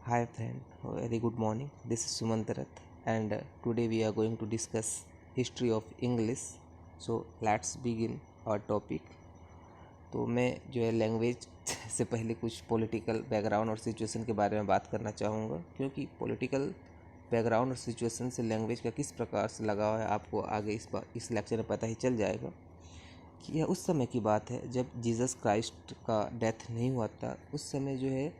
Hi friend, very good morning. This is Sumant Rath and today we are going to discuss history of English. So let's begin our topic. तो मैं जो है language से पहले कुछ political background और situation के बारे में बात करना चाहूँगा, क्योंकि पॉलिटिकल बैकग्राउंड और सिचुएशन से लैंग्वेज का किस प्रकार से लगाव है आपको आगे इस लेक्चर में पता ही चल जाएगा कि यह उस समय की बात है जब जीसस क्राइस्ट का डेथ नहीं हुआ था। उस समय जो है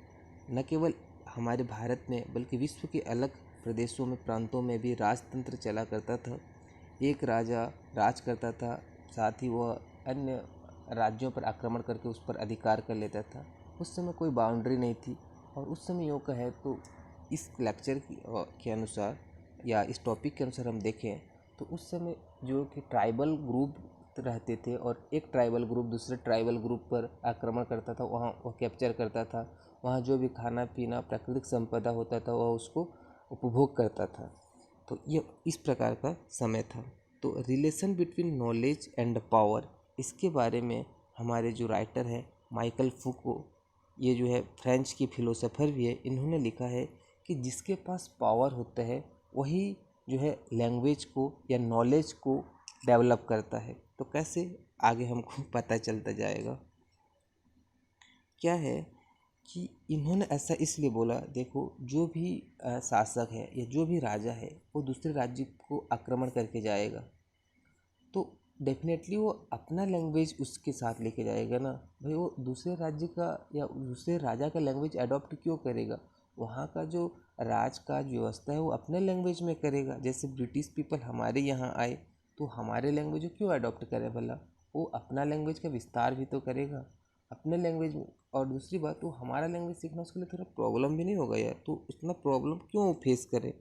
न केवल हमारे भारत में बल्कि विश्व के अलग प्रदेशों में प्रांतों में भी राजतंत्र चला करता था। एक राजा राज करता था, साथ ही वह अन्य राज्यों पर आक्रमण करके उस पर अधिकार कर लेता था। उस समय कोई बाउंड्री नहीं थी। और उस समय यूँ कहे तो इस लेक्चर के अनुसार या इस टॉपिक के अनुसार हम देखें तो उस समय जो कि ट्राइबल ग्रुप रहते थे और एक ट्राइबल ग्रुप दूसरे ट्राइबल ग्रुप पर आक्रमण करता था, वहाँ वह कैप्चर करता था। वहाँ जो भी खाना पीना प्राकृतिक संपदा होता था वह उसको उपभोग करता था। तो ये इस प्रकार का समय था। तो relation between knowledge and power, इसके बारे में हमारे जो राइटर हैं माइकल फूको, ये जो है फ्रेंच की फिलोसोफर भी है, इन्होंने लिखा है कि जिसके पास पावर होता है वही जो है लैंग्वेज को या नॉलेज को डेवलप करता है। तो कैसे, आगे हमको पता चलता जाएगा। क्या है कि इन्होंने ऐसा इसलिए बोला, देखो जो भी शासक है या जो भी राजा है वो दूसरे राज्य को आक्रमण करके जाएगा तो डेफिनेटली वो अपना लैंग्वेज उसके साथ लेके जाएगा ना भाई। वो दूसरे राज्य का या दूसरे राजा का लैंग्वेज अडॉप्ट क्यों करेगा? वहाँ का जो राज का व्यवस्था है वो अपने लैंग्वेज में करेगा। जैसे ब्रिटिश पीपल हमारे यहाँ आए तो हमारे लैंग्वेज को क्यों अडॉप्ट करे भला? वो अपना लैंग्वेज का विस्तार भी तो करेगा अपने लैंग्वेज में। और दूसरी बात, वो हमारा लैंग्वेज सीखना उसके लिए थोड़ा प्रॉब्लम भी नहीं होगा यार, तो इतना प्रॉब्लम क्यों फेस करे?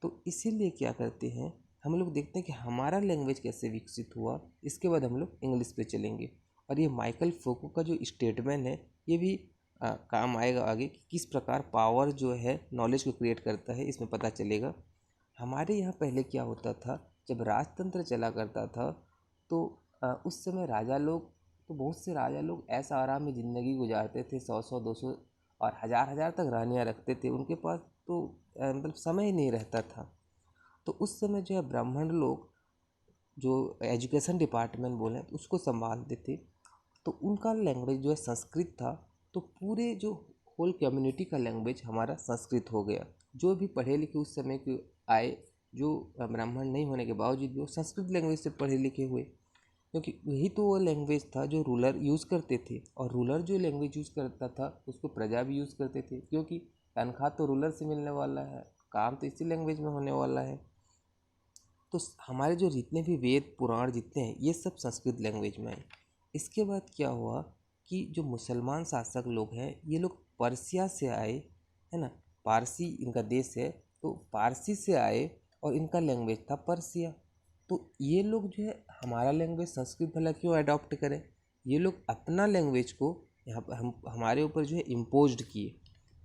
तो इसीलिए क्या करते हैं, हम लोग देखते हैं कि हमारा लैंग्वेज कैसे विकसित हुआ, इसके बाद हम लोग इंग्लिश पे चलेंगे। और ये माइकल फोको का जो स्टेटमेंट है ये भी काम आएगा आगे कि किस प्रकार पावर जो है नॉलेज को क्रिएट करता है, इसमें पता चलेगा। हमारे यहाँ पहले क्या होता था, जब राजतंत्र चला करता था तो उस समय राजा लोग, तो बहुत से राजा लोग ऐसा आराम में ज़िंदगी गुजारते थे, 100 200 और हज़ार तक रानियाँ रखते थे। उनके पास तो मतलब समय ही नहीं रहता था। तो उस समय जो है ब्राह्मण लोग जो एजुकेशन डिपार्टमेंट बोले उसको संभालते थे। तो उनका लैंग्वेज जो है संस्कृत था। तो पूरे जो होल कम्युनिटी का लैंग्वेज हमारा संस्कृत हो गया। जो भी पढ़े लिखे उस समय के आए, जो ब्राह्मण नहीं होने के बावजूद भी वो संस्कृत लैंग्वेज से पढ़े लिखे हुए, क्योंकि वही तो वो लैंग्वेज था जो रूलर यूज़ करते थे। और रूलर जो लैंग्वेज यूज़ करता था उसको प्रजा भी यूज़ करते थे, क्योंकि तनख्वाह तो रूलर से मिलने वाला है, काम तो इसी लैंग्वेज में होने वाला है। तो हमारे जो जितने भी वेद पुराण जितने हैं ये सब संस्कृत लैंग्वेज में है। इसके बाद क्या हुआ कि जो मुसलमान शासक लोग हैं ये लोग पर्सिया से आए, है ना, पारसी इनका देश है, तो पारसी से आए और इनका लैंग्वेज था पर्सिया। तो ये लोग जो है हमारा लैंग्वेज संस्कृत भला क्यों अडॉप्ट करें? ये लोग अपना लैंग्वेज को यहाँ पर हमारे ऊपर जो है इम्पोज्ड किए,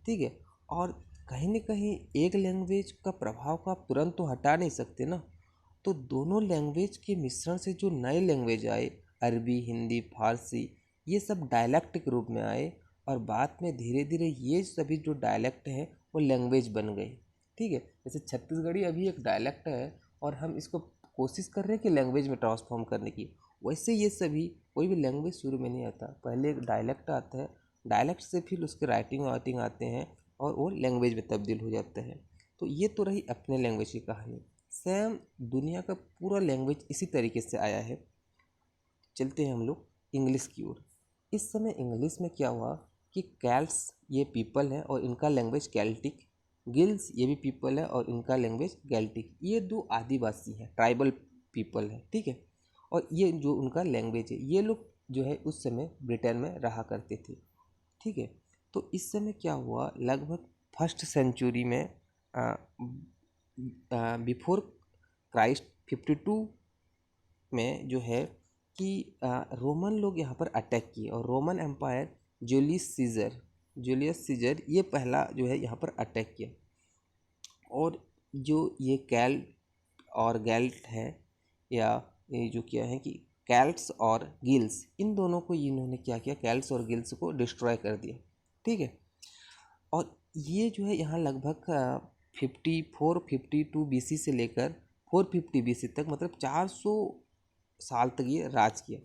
ठीक है। और कहीं ना कहीं एक लैंग्वेज का प्रभाव को आप तुरंत तो हटा नहीं सकते ना। तो दोनों लैंग्वेज के मिश्रण से जो नए लैंग्वेज आए, अरबी, हिंदी, फारसी, ये सब डायलेक्ट के रूप में आए। और बाद में धीरे धीरे ये सभी जो डायलेक्ट हैं वो लैंग्वेज बन गए, ठीक है। जैसे छत्तीसगढ़ी अभी एक डायलेक्ट है और हम इसको कोशिश कर रहे हैं कि लैंग्वेज में ट्रांसफॉर्म करने की। वैसे ये सभी, कोई भी लैंग्वेज शुरू में नहीं आता, पहले एक डायलेक्ट आता है, डायलेक्ट से फिर उसके राइटिंग वाइटिंग आते हैं और वो लैंग्वेज में तब्दील हो जाते हैं। तो ये तो रही अपने लैंग्वेज की कहानी। सेम दुनिया का पूरा लैंग्वेज इसी तरीके से आया है। चलते हैं हम लोग इंग्लिश की ओर। इस समय इंग्लिश में क्या हुआ कि कैल्ट्स ये पीपल हैं और इनका लैंग्वेज कैल्टिक, गिल्स ये भी पीपल है और इनका लैंग्वेज गैल्टिक, ये दो आदिवासी हैं, ट्राइबल पीपल हैं, ठीक है। और ये जो उनका लैंग्वेज है, ये लोग जो है उस समय ब्रिटेन में रहा करते थे, ठीक है। तो इस समय क्या हुआ, लगभग फर्स्ट सेंचुरी में बिफोर क्राइस्ट 52 में जो है कि रोमन लोग यहाँ पर अटैक किए और रोमन एम्पायर, जूलियस सीजर ये पहला जो है यहाँ पर अटैक किया। और जो ये कैल्ट और गैल्ट है, या ये जो क्या है कि कैल्ट्स और गिल्स, इन दोनों को इन्होंने क्या किया, कैल्ट्स और गिल्स को डिस्ट्रॉय कर दिया, ठीक है। और ये जो है यहाँ लगभग 52 से लेकर 450 तक, मतलब 400 साल तक ये राज किया।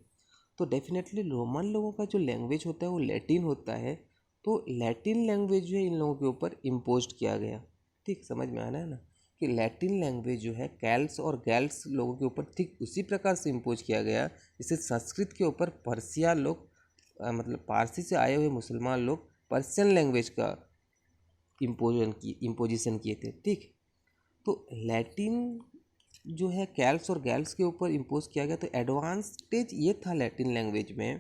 तो डेफिनेटली रोमन लोगों का जो लैंग्वेज होता है वो लैटिन होता है, तो लैटिन लैंग्वेज जो है इन लोगों के ऊपर इम्पोज किया गया। ठीक, समझ में आ रहा है ना कि लैटिन लैंग्वेज जो है कैल्स और गैल्स लोगों के ऊपर ठीक उसी प्रकार से इम्पोज किया गया जैसे संस्कृत के ऊपर पर्सिया लोग मतलब पारसी से आए हुए मुसलमान लोग पर्शियन लैंग्वेज का इम्पोजिशन किए थे। ठीक, तो लैटिन जो है कैल्स और गैल्स के ऊपर इम्पोज किया गया। तो एडवांटेज ये था लैटिन लैंग्वेज में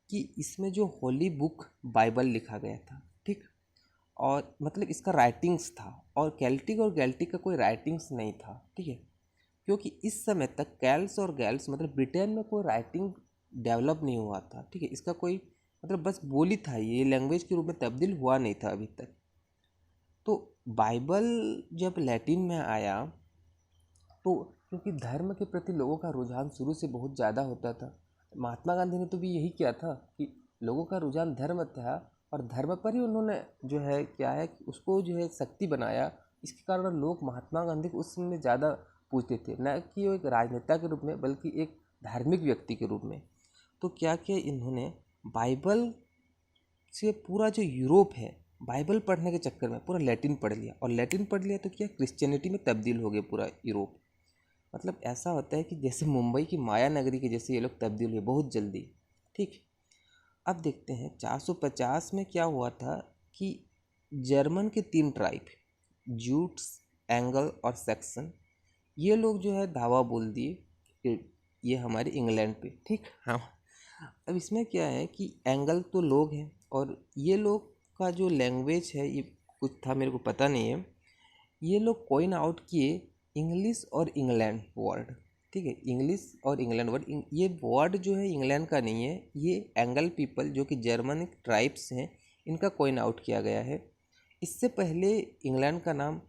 कि इसमें जो होली बुक बाइबल लिखा गया था। ठीक, और मतलब इसका राइटिंग्स था, और केल्टिक और गैल्टिक का कोई राइटिंग्स नहीं था। ठीक है, क्योंकि इस समय तक कैल्स और गैल्स मतलब ब्रिटेन में कोई राइटिंग डेवलप नहीं हुआ था। ठीक है, इसका कोई मतलब बस बोली था, ये लैंग्वेज के रूप में तब्दील हुआ नहीं था अभी तक। तो बाइबल जब लैटिन में आया तो क्योंकि धर्म के प्रति लोगों का रुझान शुरू से बहुत ज़्यादा होता था, महात्मा गांधी ने तो भी यही किया था कि लोगों का रुझान धर्म था और धर्म पर ही उन्होंने जो है क्या है कि उसको जो है शक्ति बनाया। इसके कारण लोग महात्मा गांधी को उस समय ज़्यादा पूछते थे, न कि वो एक राजनेता के रूप में बल्कि एक धार्मिक व्यक्ति के रूप में। तो क्या किया इन्होंने, बाइबल से पूरा जो यूरोप है बाइबल पढ़ने के चक्कर में पूरा लैटिन पढ़ लिया, और लैटिन पढ़ लिया तो क्या क्रिश्चियनिटी में तब्दील हो गया पूरा यूरोप। मतलब ऐसा होता है कि जैसे मुंबई की माया नगरी के जैसे ये लोग तब्दील हुए बहुत जल्दी। ठीक, अब देखते हैं 450 में क्या हुआ था कि जर्मन के 3 ट्राइब जूट्स, एंगल और सैक्सन, ये लोग जो है धावा बोल दिए कि ये हमारे इंग्लैंड पे। ठीक, हाँ। अब इसमें क्या है कि एंगल तो लोग हैं और ये लोग का जो लैंग्वेज है ये कुछ था मेरे को पता नहीं है, ये लोग कॉइन आउट किए इंग्लिश और इंग्लैंड वर्ड। ठीक है, इंग्लिश और इंग्लैंड वर्ड, ये वर्ड जो है इंग्लैंड का नहीं है, ये एंगल पीपल जो कि जर्मनिक ट्राइब्स हैं इनका कॉइन आउट किया गया है। इससे पहले इंग्लैंड का नाम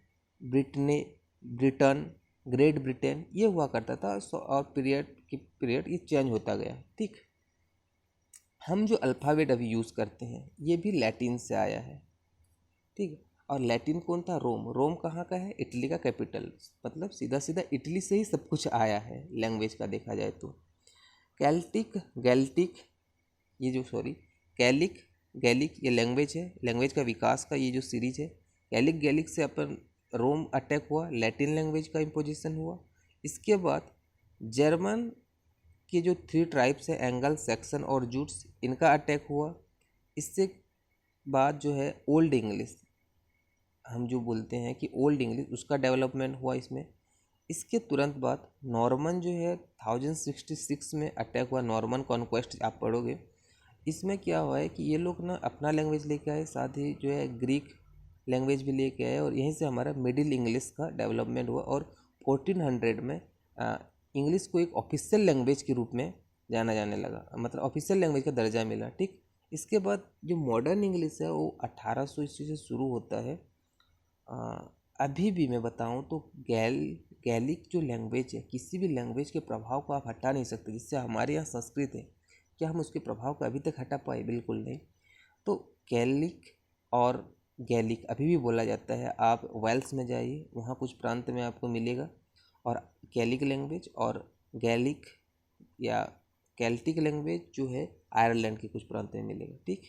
ब्रिटने, ब्रिटन, ग्रेट ब्रिटेन ये हुआ करता था, और पीरियड ये चेंज होता गया। ठीक, हम जो अल्फ़ाबेट अभी यूज़ करते हैं ये भी लैटिन से आया है। ठीक है, और लैटिन कौन था? रोम। रोम कहाँ का है? इटली का कैपिटल, मतलब सीधा सीधा इटली से ही सब कुछ आया है लैंग्वेज का देखा जाए तो। कैल्टिक, गैल्टिक, ये जो सॉरी कैलिक, गैलिक ये लैंग्वेज है, लैंग्वेज का विकास का ये जो सीरीज है। कैलिक गैलिक से अपन रोम अटैक हुआ, लैटिन लैंग्वेज का इम्पोजिशन हुआ। इसके बाद जर्मन के जो 3 ट्राइब्स हैं एंगल, सैक्सन और जूट्स, इनका अटैक हुआ। इससे बाद जो है ओल्ड इंग्लिश, हम जो बोलते हैं कि ओल्ड इंग्लिश, उसका डेवलपमेंट हुआ इसमें। इसके तुरंत बाद नॉर्मन जो है 1066 में अटैक हुआ, नॉर्मन कॉन्क्वेस्ट आप पढ़ोगे। इसमें क्या हुआ है कि ये लोग ना अपना लैंग्वेज लेके आए, साथ ही जो है ग्रीक लैंग्वेज भी लेके आए, और यहीं से हमारा मिडिल इंग्लिश का डेवलपमेंट हुआ। और 1400 में इंग्लिश को एक ऑफिशियल लैंग्वेज के रूप में जाना जाने लगा, मतलब ऑफिशियल लैंग्वेज का दर्जा मिला। ठीक, इसके बाद जो मॉडर्न इंग्लिश है वो 1800 ईस्वी से शुरू होता है। अभी भी मैं बताऊं तो गैलिक जो लैंग्वेज है, किसी भी लैंग्वेज के प्रभाव को आप हटा नहीं सकते। जिससे हमारे यहाँ संस्कृत है, क्या हम उसके प्रभाव को अभी तक हटा पाए? बिल्कुल नहीं। तो गैलिक और गैलिक अभी भी बोला जाता है। आप वेल्स में जाइए, वहाँ कुछ प्रांत में आपको मिलेगा, और गैलिक लैंग्वेज और गैलिक या केल्टिक लैंग्वेज जो है आयरलैंड के कुछ प्रांत में मिलेगा। ठीक।